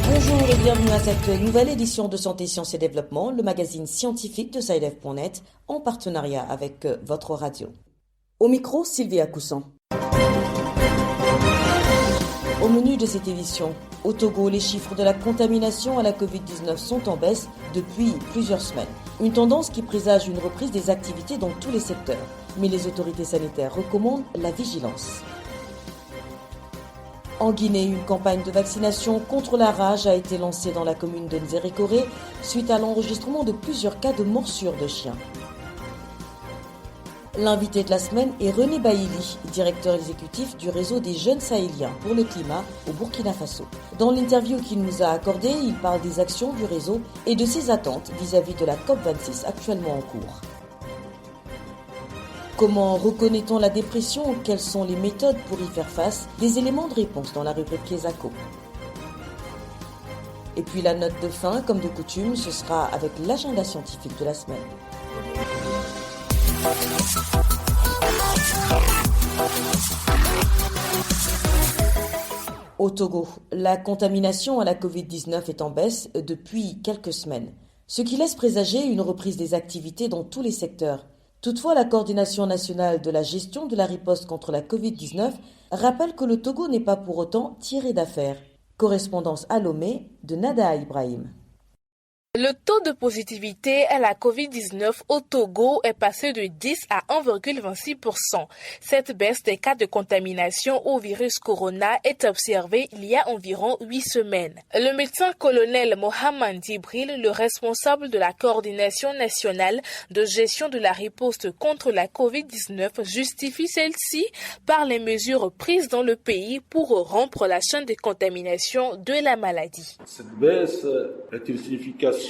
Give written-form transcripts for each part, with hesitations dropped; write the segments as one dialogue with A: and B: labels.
A: Bonjour et bienvenue à cette nouvelle édition de Santé, Sciences et Développement, le magazine scientifique de SciLF.net, en partenariat avec votre radio. Au micro, Sylvia Coussan. Au menu de cette édition, au Togo, les chiffres de la contamination à la Covid-19 sont en baisse depuis plusieurs semaines. Une tendance qui présage une reprise des activités dans tous les secteurs. Mais les autorités sanitaires recommandent la vigilance. En Guinée, une campagne de vaccination contre la rage a été lancée dans la commune de Nzérékoré suite à l'enregistrement de plusieurs cas de morsures de chiens. L'invité de la semaine est René Baïli, directeur exécutif du réseau des jeunes sahéliens pour le climat au Burkina Faso. Dans l'interview qu'il nous a accordée, il parle des actions du réseau et de ses attentes vis-à-vis de la COP26 actuellement en cours. Comment reconnaît-on la dépression? Quelles sont les méthodes pour y faire face? Des éléments de réponse dans la rubrique Les Échos. Et puis la note de fin, comme de coutume, ce sera avec l'agenda scientifique de la semaine. Au Togo, la contamination à la Covid-19 est en baisse depuis quelques semaines, ce qui laisse présager une reprise des activités dans tous les secteurs. Toutefois, la Coordination nationale de la gestion de la riposte contre la Covid-19 rappelle que le Togo n'est pas pour autant tiré d'affaire. Correspondance à Lomé de Nada Ibrahim.
B: Le taux de positivité à la Covid-19 au Togo est passé de 10 à 1,26%. Cette baisse des cas de contamination au virus corona est observée il y a environ 8 semaines. Le médecin colonel Mohamed Djibril, le responsable de la Coordination nationale de gestion de la riposte contre la Covid-19, justifie celle-ci par les mesures prises dans le pays pour rompre la chaîne de contamination de la maladie.
C: Cette baisse est une signification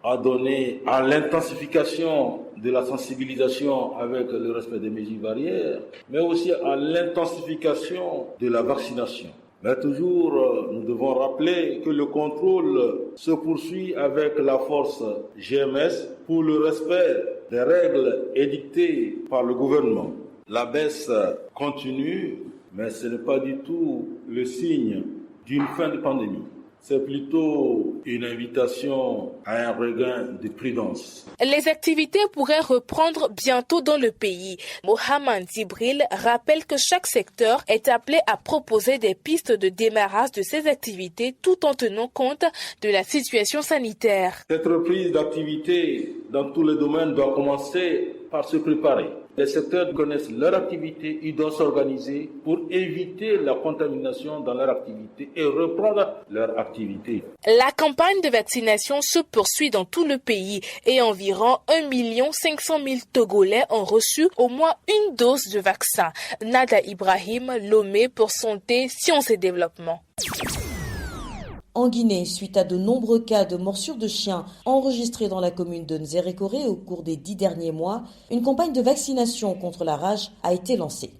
C: à donner à l'intensification de la sensibilisation avec le respect des mesures barrières, mais aussi à l'intensification de la vaccination. Mais toujours, nous devons rappeler que le contrôle se poursuit avec la force GMS pour le respect des règles édictées par le gouvernement. La baisse continue, mais ce n'est pas du tout le signe d'une fin de pandémie. C'est plutôt une invitation à un regain de prudence.
B: Les activités pourraient reprendre bientôt dans le pays. Mohamed Djibril rappelle que chaque secteur est appelé à proposer des pistes de démarrage de ces activités tout en tenant compte de la situation sanitaire.
C: Cette reprise d'activité dans tous les domaines doit commencer par se préparer. Les secteurs connaissent leur activité, ils doivent s'organiser pour éviter la contamination dans leur activité et reprendre leur activité.
B: La campagne de vaccination se poursuit dans tout le pays et environ 1 500 000 Togolais ont reçu au moins une dose de vaccin. Nada Ibrahim, Lomé pour Santé, Sciences et Développement.
A: En Guinée, suite à de nombreux cas de morsures de chiens enregistrés dans la commune de Nzérékoré au cours des 10 derniers mois, une campagne de vaccination contre la rage a été lancée.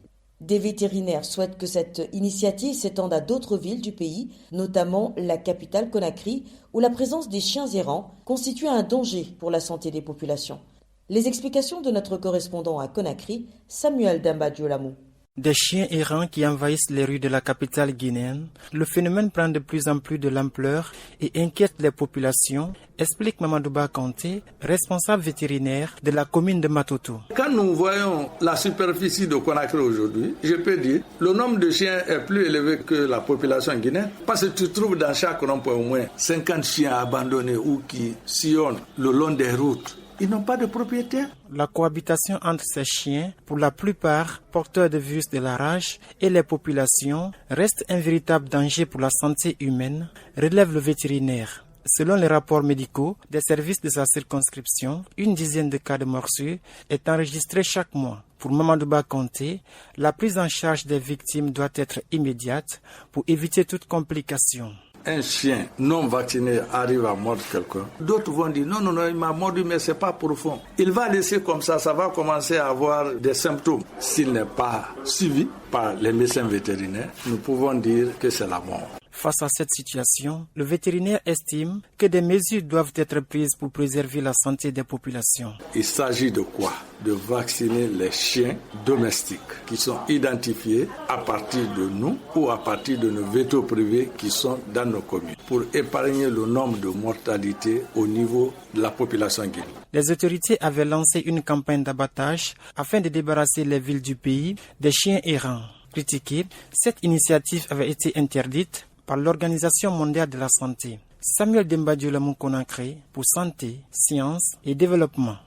A: Des vétérinaires souhaitent que cette initiative s'étende à d'autres villes du pays, notamment la capitale Conakry, où la présence des chiens errants constitue un danger pour la santé des populations. Les explications de notre correspondant à Conakry, Samuel Damba-Diolamou.
D: Des chiens errants qui envahissent les rues de la capitale guinéenne, le phénomène prend de plus en plus de l'ampleur et inquiète les populations, explique Mamadouba Kanté, responsable vétérinaire de la commune de Matoto.
E: Quand nous voyons la superficie de Conakry aujourd'hui, je peux dire le nombre de chiens est plus élevé que la population guinéenne, parce que tu trouves dans chaque rond-point au moins 50 chiens abandonnés ou qui sillonnent le long des routes. Ils n'ont pas de propriétaire.
D: La cohabitation entre ces chiens, pour la plupart porteurs de virus de la rage, et les populations reste un véritable danger pour la santé humaine, relève le vétérinaire. Selon les rapports médicaux des services de sa circonscription, une dizaine de cas de morsures est enregistrée chaque mois. Pour Mamadouba Kanté, la prise en charge des victimes doit être immédiate pour éviter toute complication.
E: Un chien non vacciné arrive à mordre quelqu'un. D'autres vont dire non, il m'a mordu, mais c'est pas profond. Il va laisser comme ça va commencer à avoir des symptômes. S'il n'est pas suivi par les médecins vétérinaires, nous pouvons dire que c'est la mort.
D: Face à cette situation, le vétérinaire estime que des mesures doivent être prises pour préserver la santé des populations.
E: Il s'agit de quoi? De vacciner les chiens domestiques qui sont identifiés à partir de nous ou à partir de nos vétos privés qui sont dans nos communes pour épargner le nombre de mortalité au niveau de la population guinéenne.
D: Les autorités avaient lancé une campagne d'abattage afin de débarrasser les villes du pays des chiens errants. Critiquée, cette initiative avait été interdite par l'Organisation mondiale de la santé. Samuel Dembadiola Moukonakre pour Santé, Sciences et Développement.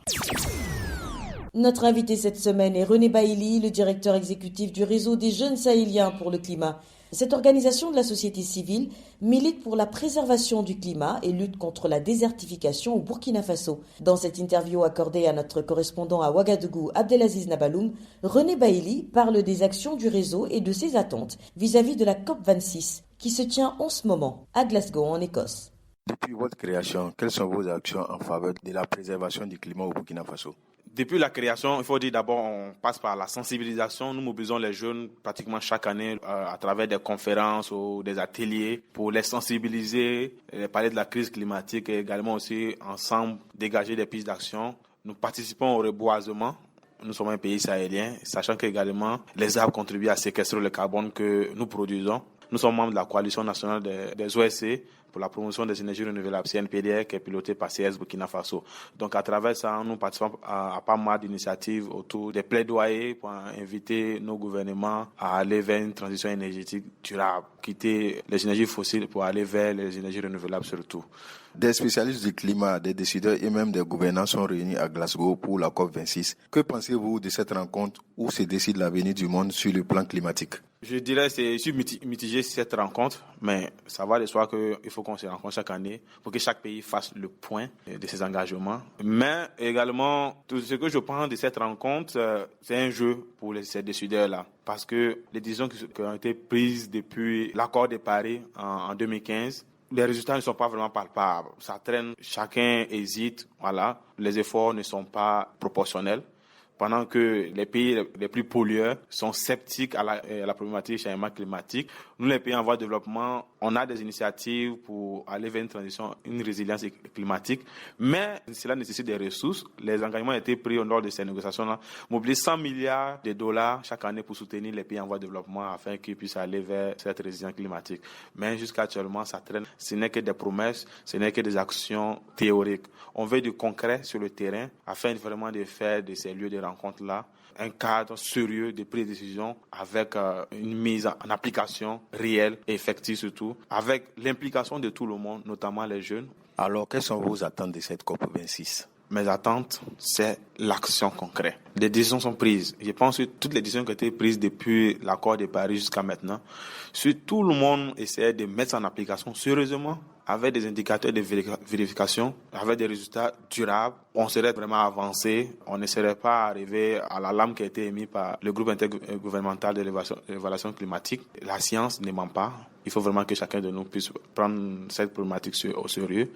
A: Notre invité cette semaine est René Bailly, le directeur exécutif du réseau des jeunes sahéliens pour le climat. Cette organisation de la société civile milite pour la préservation du climat et lutte contre la désertification au Burkina Faso. Dans cette interview accordée à notre correspondant à Ouagadougou, Abdelaziz Nabaloum, René Bailly parle des actions du réseau et de ses attentes vis-à-vis de la COP26 qui se tient en ce moment à Glasgow en Écosse.
F: Depuis votre création, quelles sont vos actions en faveur de la préservation du climat au Burkina Faso?
G: Depuis la création, il faut dire d'abord, on passe par la sensibilisation. Nous mobilisons les jeunes pratiquement chaque année à travers des conférences ou des ateliers pour les sensibiliser, parler de la crise climatique et également aussi ensemble dégager des pistes d'action. Nous participons au reboisement. Nous sommes un pays sahélien, sachant qu'également les arbres contribuent à séquestrer le carbone que nous produisons. Nous sommes membres de la coalition nationale des OSC pour la promotion des énergies renouvelables, CNPDR, qui est pilotée par CS Burkina Faso. Donc à travers ça, nous participons à pas mal d'initiatives autour des plaidoyers pour inviter nos gouvernements à aller vers une transition énergétique durable, quitter les énergies fossiles pour aller vers les énergies renouvelables surtout.
F: Des spécialistes du climat, des décideurs et même des gouvernants sont réunis à Glasgow pour la COP26. Que pensez-vous de cette rencontre où se décide l'avenir du monde sur le plan climatique?
G: Je dirais que je suis mitigé sur cette rencontre, mais ça va de soi qu'il faut qu'on se rencontre chaque année pour que chaque pays fasse le point de ses engagements. Mais également, tout ce que je pense de cette rencontre, c'est un jeu pour ces décideurs-là. Parce que les décisions qui ont été prises depuis l'accord de Paris en 2015, les résultats ne sont pas vraiment palpables. Ça traîne, chacun hésite, voilà. Les efforts ne sont pas proportionnels. Pendant que les pays les plus pollueurs sont sceptiques à la problématique du changement climatique. Nous, les pays en voie de développement, on a des initiatives pour aller vers une transition, une résilience climatique, mais cela nécessite des ressources. Les engagements ont été pris au nord de ces négociations-là. Mobiliser 100 milliards de dollars chaque année pour soutenir les pays en voie de développement afin qu'ils puissent aller vers cette résilience climatique. Mais jusqu'à actuellement, ça traîne. Ce n'est que des promesses, ce n'est que des actions théoriques. On veut du concret sur le terrain afin vraiment de faire de ces lieux de rencontre-là un cadre sérieux de prise de décision avec une mise en application réelle et effective surtout, avec l'implication de tout le monde, notamment les jeunes.
F: Alors, quelles sont vos attentes de cette COP26?
G: Mes attentes, c'est l'action concrète. Les décisions sont prises. Je pense que toutes les décisions qui ont été prises depuis l'accord de Paris jusqu'à maintenant, si tout le monde essaie de mettre en application sérieusement, avec des indicateurs de vérification, avec des résultats durables, on serait vraiment avancé. On ne serait pas arrivé à la lame qui a été émise par le groupe intergouvernemental de l'évaluation climatique. La science ne ment pas. Il faut vraiment que chacun de nous puisse prendre cette problématique au sérieux.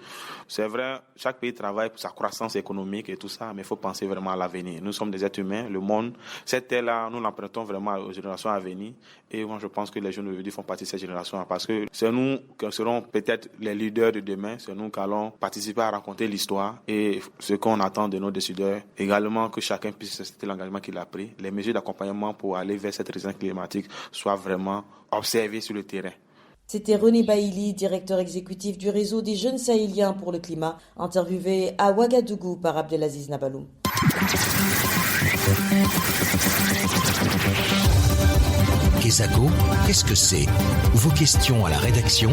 G: C'est vrai, chaque pays travaille pour sa croissance économique et tout ça, mais il faut penser vraiment à l'avenir. Nous sommes des êtres humains, le monde, cette terre-là, nous l'empruntons vraiment aux générations à venir. Et moi, je pense que les jeunes d'aujourd'hui font partie de cette génération-là parce que c'est nous qui serons peut-être les leaders de demain. C'est nous qui allons participer à raconter l'histoire et ce qu'on attend de nos décideurs. Également, que chacun puisse respecter l'engagement qu'il a pris. Les mesures d'accompagnement pour aller vers cette résilience climatique soient vraiment observées sur le terrain.
A: C'était René Bailly, directeur exécutif du réseau des jeunes sahéliens pour le climat, interviewé à Ouagadougou par Abdelaziz Nabaloum.
H: Kesako, qu'est-ce que c'est? Vos questions à la rédaction,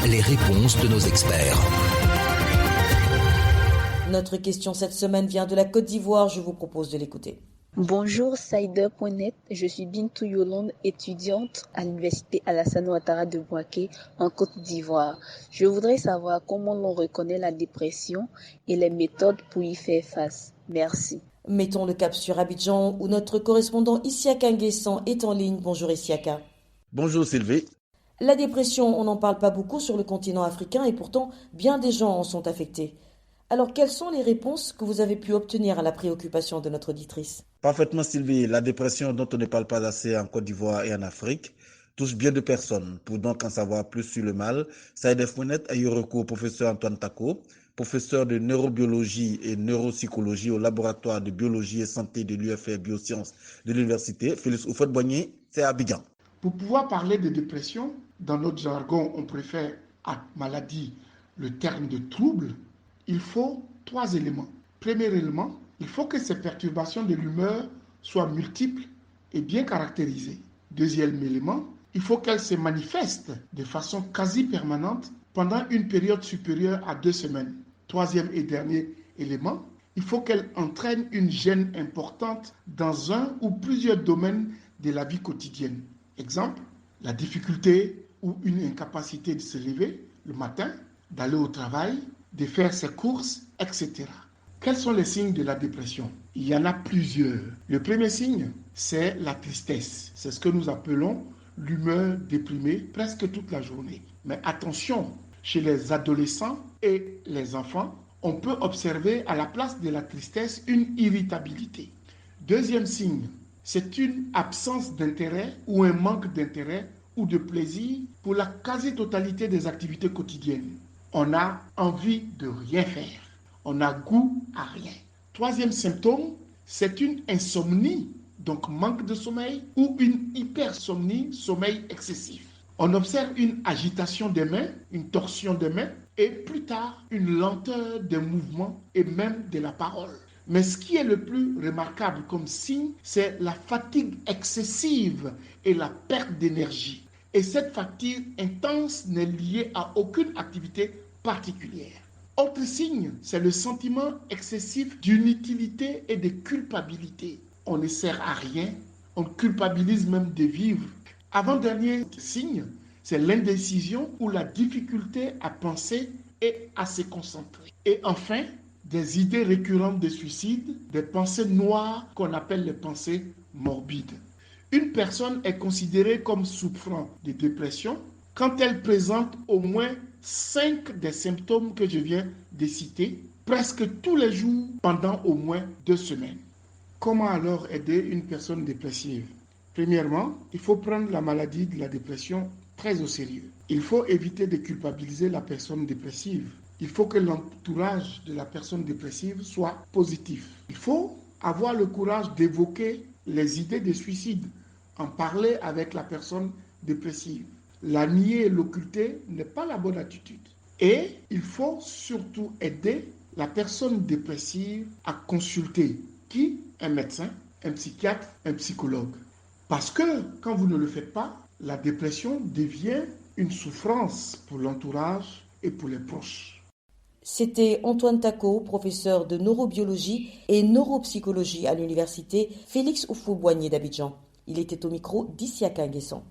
H: les réponses de nos experts.
A: Notre question cette semaine vient de la Côte d'Ivoire, je vous propose de l'écouter.
I: Bonjour Saïda.net, je suis Bintou Yolande, étudiante à l'université Alassane Ouattara de Bouaké en Côte d'Ivoire. Je voudrais savoir comment l'on reconnaît la dépression et les méthodes pour y faire face. Merci.
A: Mettons le cap sur Abidjan où notre correspondant Isiaka Nguessan est en ligne. Bonjour Isiaka.
J: Bonjour Sylvie.
A: La dépression, on n'en parle pas beaucoup sur le continent africain et pourtant bien des gens en sont affectés. Alors, quelles sont les réponses que vous avez pu obtenir à la préoccupation de notre auditrice?
J: Parfaitement Sylvie, la dépression dont on ne parle pas assez en Côte d'Ivoire et en Afrique. touche bien de personnes. Pour donc en savoir plus sur le mal, SciDev.net a eu recours au professeur Antoine Tako, professeur de neurobiologie et neuropsychologie au laboratoire de biologie et santé de l'UFR Biosciences de l'université Félix Houphouët-Boigny, c'est à Abidjan.
K: Pour pouvoir parler de dépression, dans notre jargon, on préfère à maladie le terme de trouble. Il faut 3 éléments. Premier élément, il faut que ces perturbations de l'humeur soient multiples et bien caractérisées. Deuxième élément, il faut qu'elles se manifestent de façon quasi permanente pendant une période supérieure à 2 semaines. Troisième et dernier élément, il faut qu'elles entraînent une gêne importante dans un ou plusieurs domaines de la vie quotidienne. Exemple, la difficulté ou une incapacité de se lever le matin, d'aller au travail, de faire ses courses, etc. Quels sont les signes de la dépression? Il y en a plusieurs. Le premier signe, c'est la tristesse. C'est ce que nous appelons l'humeur déprimée presque toute la journée. Mais attention, chez les adolescents et les enfants, on peut observer à la place de la tristesse une irritabilité. Deuxième signe, c'est une absence d'intérêt ou un manque d'intérêt ou de plaisir pour la quasi-totalité des activités quotidiennes. On a envie de rien faire. On a goût à rien. Troisième symptôme, c'est une insomnie, donc manque de sommeil, ou une hypersomnie, sommeil excessif. On observe une agitation des mains, une torsion des mains, et plus tard, une lenteur des mouvements et même de la parole. Mais ce qui est le plus remarquable comme signe, c'est la fatigue excessive et la perte d'énergie. Et cette fatigue intense n'est liée à aucune activité particulière. Autre signe, c'est le sentiment excessif d'inutilité et de culpabilité. On ne sert à rien, on culpabilise même de vivre. Avant-dernier signe, c'est l'indécision ou la difficulté à penser et à se concentrer. Et enfin, des idées récurrentes de suicide, des pensées noires qu'on appelle les pensées morbides. Une personne est considérée comme souffrant de dépression quand elle présente au moins 5 des symptômes que je viens de citer, presque tous les jours pendant au moins 2 semaines. Comment alors aider une personne dépressive? Premièrement, il faut prendre la maladie de la dépression très au sérieux. Il faut éviter de culpabiliser la personne dépressive. Il faut que l'entourage de la personne dépressive soit positif. Il faut avoir le courage d'évoquer les idées de suicide, en parler avec la personne dépressive. La nier et l'occulter n'est pas la bonne attitude. Et il faut surtout aider la personne dépressive à consulter qui? Un médecin, un psychiatre, un psychologue. Parce que quand vous ne le faites pas, la dépression devient une souffrance pour l'entourage et pour les proches.
A: C'était Antoine Tako, professeur de neurobiologie et neuropsychologie à l'université Félix Houphouët-Boigny d'Abidjan. Il était au micro d'Issiaka Nguesson.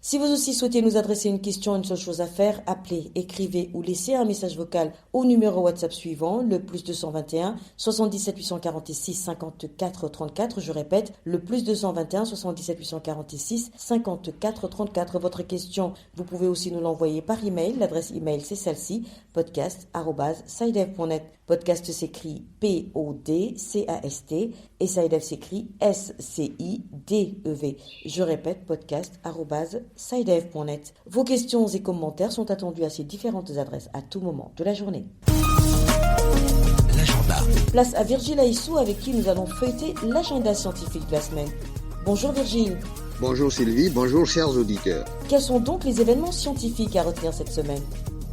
A: Si vous aussi souhaitez nous adresser une question, une seule chose à faire, appelez, écrivez ou laissez un message vocal au numéro WhatsApp suivant, le +221 77 846 54 34. Je répète, le +221 77 846 54 34. Votre question, vous pouvez aussi nous l'envoyer par email. L'adresse email, c'est celle-ci, podcast@scidev.net. Podcast s'écrit PODCAST et SciDev s'écrit SCIDEV. Je répète, podcast@scidev.net. Vos questions et commentaires sont attendus à ces différentes adresses à tout moment de la journée.
H: L'agenda.
A: Place à Virgile Aissou avec qui nous allons feuilleter l'agenda scientifique de la semaine. Bonjour Virgile.
L: Bonjour Sylvie, bonjour chers auditeurs.
A: Quels sont donc les événements scientifiques à retenir cette semaine?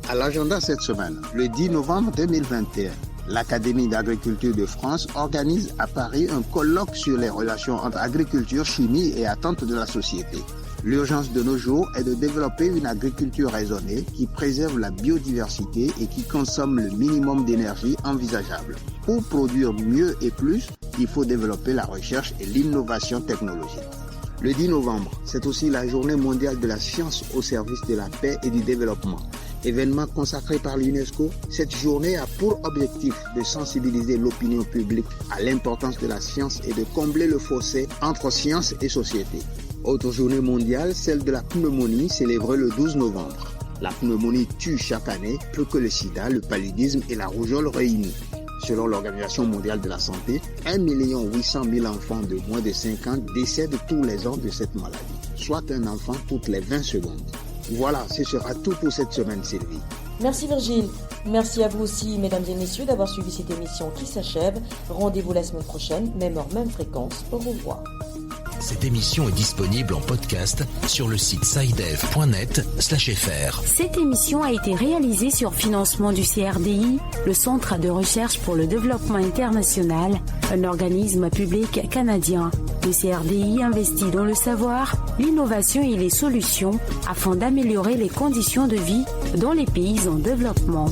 L: À l'agenda cette semaine, le 10 novembre 2021, l'Académie d'agriculture de France organise à Paris un colloque sur les relations entre agriculture, chimie et attentes de la société. L'urgence de nos jours est de développer une agriculture raisonnée qui préserve la biodiversité et qui consomme le minimum d'énergie envisageable. Pour produire mieux et plus, il faut développer la recherche et l'innovation technologique. Le 10 novembre, c'est aussi la journée mondiale de la science au service de la paix et du développement. Événement consacré par l'UNESCO, cette journée a pour objectif de sensibiliser l'opinion publique à l'importance de la science et de combler le fossé entre science et société. Autre journée mondiale, celle de la pneumonie, célébrée le 12 novembre. La pneumonie tue chaque année plus que le sida, le paludisme et la rougeole réunis. Selon l'Organisation mondiale de la santé, 1 800 000 enfants de moins de 5 ans décèdent tous les ans de cette maladie. soit un enfant toutes les 20 secondes. Voilà, ce sera tout pour cette semaine, Sylvie.
A: Merci Virgile. Merci à vous aussi, mesdames et messieurs, d'avoir suivi cette émission qui s'achève. Rendez-vous la semaine prochaine, même heure, même fréquence. Au revoir.
H: Cette émission est disponible en podcast sur le site sidev.net/fr.
M: Cette émission a été réalisée sur financement du CRDI, le Centre de recherche pour le développement international, un organisme public canadien. Le CRDI investit dans le savoir, l'innovation et les solutions afin d'améliorer les conditions de vie dans les pays en développement.